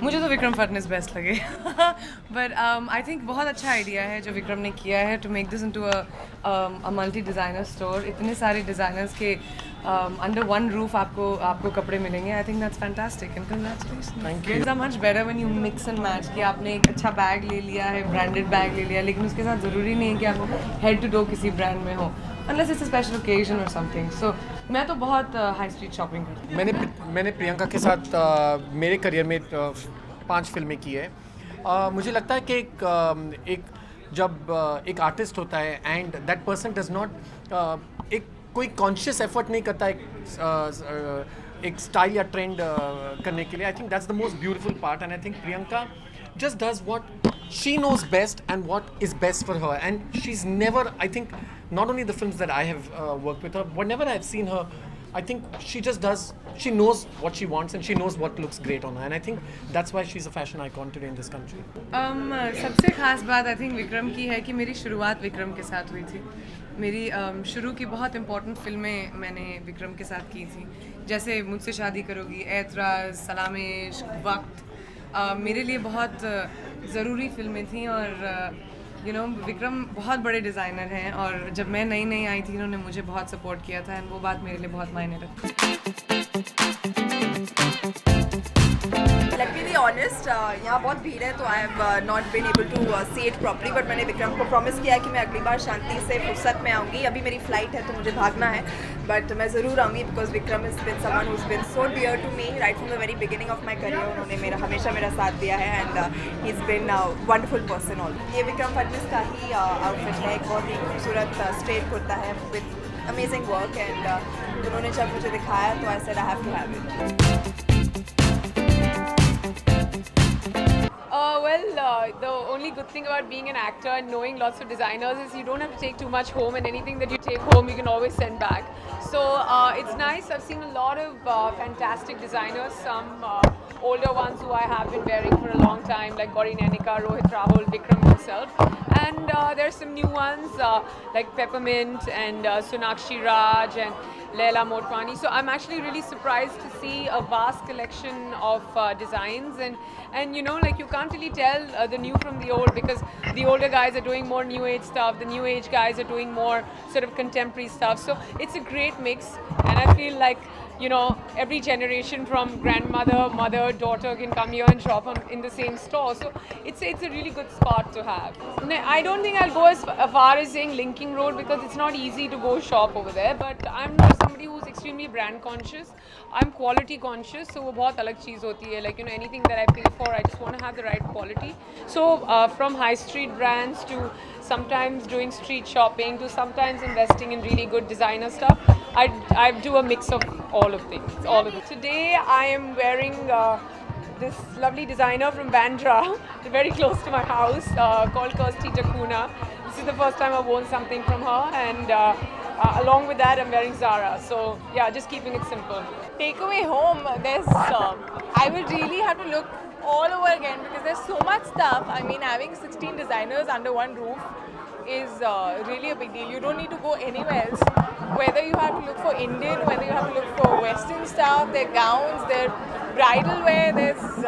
मुझे तो विक्रम फडनेस बेस्ट लगे बट आई थिंक बहुत अच्छा आइडिया है जो विक्रम ने किया है to make this into a multi designer store. इतने सारे डिज़ाइनर्स के अंडर वन रूफ आपको कपड़े मिलेंगे. I think that's fantastic and congratulations. Thank you. It's much better when you mix and match कि आपने एक अच्छा बैग ले लिया है, ब्रांडेड बैग ले लिया, लेकिन उसके साथ ज़रूरी नहीं है कि आप हेड टू टो किसी ब्रांड में हो unless it's a special occasion or something. So मैं तो बहुत हाई स्ट्रीट शॉपिंग करती हूँ. मैंने प्रियंका के साथ मेरे करियर में 5 फिल्में की है. मुझे लगता है कि जब एक आर्टिस्ट होता है and that person does not एक कोई कॉन्शियस एफर्ट नहीं करता एक स्टाइल या ट्रेंड करने के लिए. I think that's the most beautiful part and I think Priyanka just does what she knows best and what is best for her, and she's never, I think, not only the films that I have worked with her, whenever I've seen her, I think she just does, she knows what she wants and she knows what looks great on her, and I think that's why she's a fashion icon today in this country. सबसे खास बात I think Vikram की है कि मेरी शुरुआत विक्रम के साथ हुई थी. मेरी शुरू की बहुत इंपॉर्टेंट फिल्में मैंने विक्रम के साथ की थी, जैसे मुझसे शादी करोगी, ऐतराज़, सलाम इश्क, वक्त. मेरे लिए बहुत ज़रूरी फिल्में थी और यू नो विक्रम बहुत बड़े डिज़ाइनर हैं और जब मैं नई आई थी उन्होंने मुझे बहुत सपोर्ट किया था एंड वो बात मेरे लिए बहुत मायने रखती है. Let me be honest, यहाँ बहुत भीड़ है तो I have not been able to see it properly, but मैंने विक्रम को प्रॉमिस किया है कि मैं अगली बार शांति से फुर्सत में आऊँगी. अभी मेरी फ़्लाइट है तो मुझे भागना है, बट मैं ज़रूर आऊँगी because Vikram is been someone who is been so dear to me right from the very beginning of my career. उन्होंने हमेशा मेरा साथ दिया है and he is been wonderful person all. ये विक्रम फडनेस का ही आउटफिट है, एक बहुत ही खूबसूरत स्ट्रेट कुर्ता है विद अमेजिंग वर्क एंड उन्होंने जब मुझे दिखाया तो I said I have to have it. The only good thing about being an actor and knowing lots of designers is you don't have to take too much home, and anything that you take home you can always send back. So it's nice. I've seen a lot of fantastic designers, some older ones who I have been wearing for a long time, like Gauri Nanika, Rohit Rahul, Vikram himself. And there's some new ones like Peppermint and Sonakshi Raj and Leila Motwani. So I'm actually really surprised to see a vast collection of designs, and you know, like, you can't really tell the new from the old because the older guys are doing more new age stuff, the new age guys are doing more sort of contemporary stuff. So it's a great mix, and I feel like, you know, every generation from grandmother, mother, daughter can come here and shop in the same store. So it's a really good spot to have. I don't think I'll go as far as saying Linking Road because it's not easy to go shop over there. But I'm somebody who's extremely brand conscious. I'm quality conscious, so वो बहुत अलग चीज़ होती है. Like, you know, anything that I pay for, I just want to have the right quality. So from high street brands to sometimes doing street shopping to sometimes investing in really good designer stuff, I do a mix of all of things. All of it. Today I am wearing this lovely designer from Bandra, very close to my house, called Kirsty Takuna. This is the first time I've worn something from her, and along with that I'm wearing Zara. So yeah, just keeping it simple. Takeaway home, there's I will really have to look all over again because there's so much stuff. I mean, having 16 designers under one roof is really a big deal. You don't need to go anywhere else. Whether you have to look for Indian, whether you have to look for Western stuff, their gowns, their bridal wear, there's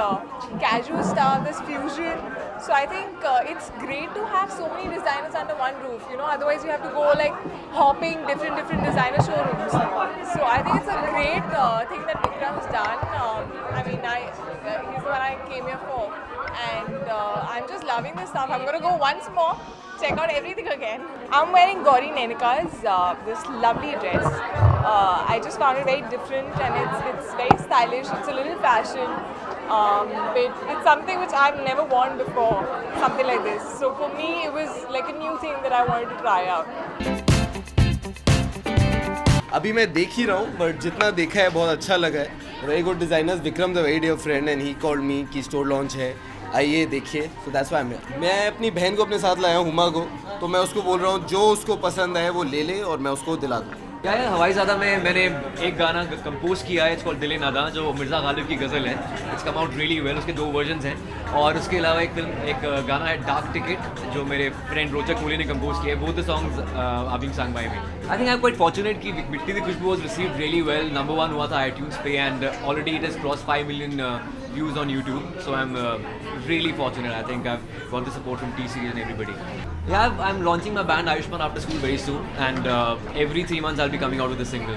casual stuff, there's fusion. So I think it's great to have so many designers under one roof. You know, otherwise you have to go like hopping different designer showrooms. So I think it's a great thing that Vikram's done. I mean, he's the one I came here for, and I'm just loving this stuff. I'm gonna go once more, check out everything again. I'm wearing Gauri Nanika's this lovely dress. I just found it very different, and it's very stylish. It's a little fashion, but it's something which I've never worn before, something like this. So for me, it was like a new thing that I wanted to try out. अभी मैं देख ही रहा हूँ, but जितना देखा है बहुत अच्छा लगा है. Very good designers. Vikram the very dear friend and he called me कि स्टोर लॉन्च है, आइए देखिए. सो दैट्स व्हाई मैं अपनी बहन को अपने साथ लाया हूँ, हुमा को. तो मैं उसको बोल रहा हूँ जो उसको पसंद है वो ले ले और मैं उसको दिला दूँ. क्या है हवाईज़ादा में मैंने एक गाना कंपोज किया है, इट्स कॉल्ड दिल नादा, जो मिर्ज़ा गालिब की गज़ल है. It's come out really well. उसके 2 वर्जन्स हैं, और उसके अलावा एक गाना है डार्क टिकट जो मेरे फ्रेंड रोचक कोहली ने कंपोज किया है. Both the songs are being sung by me. I think I'm quite fortunate कि मिट्टी दी खुशबू was received really well. Number one हुआ था iTunes पे and already it has crossed 5 million views on YouTube. So I'm really fortunate. I think I've got the support from T-Series and everybody. Yeah, I'm launching my band Ayushman After School very soon, and every 3 months I'll be coming out with a single.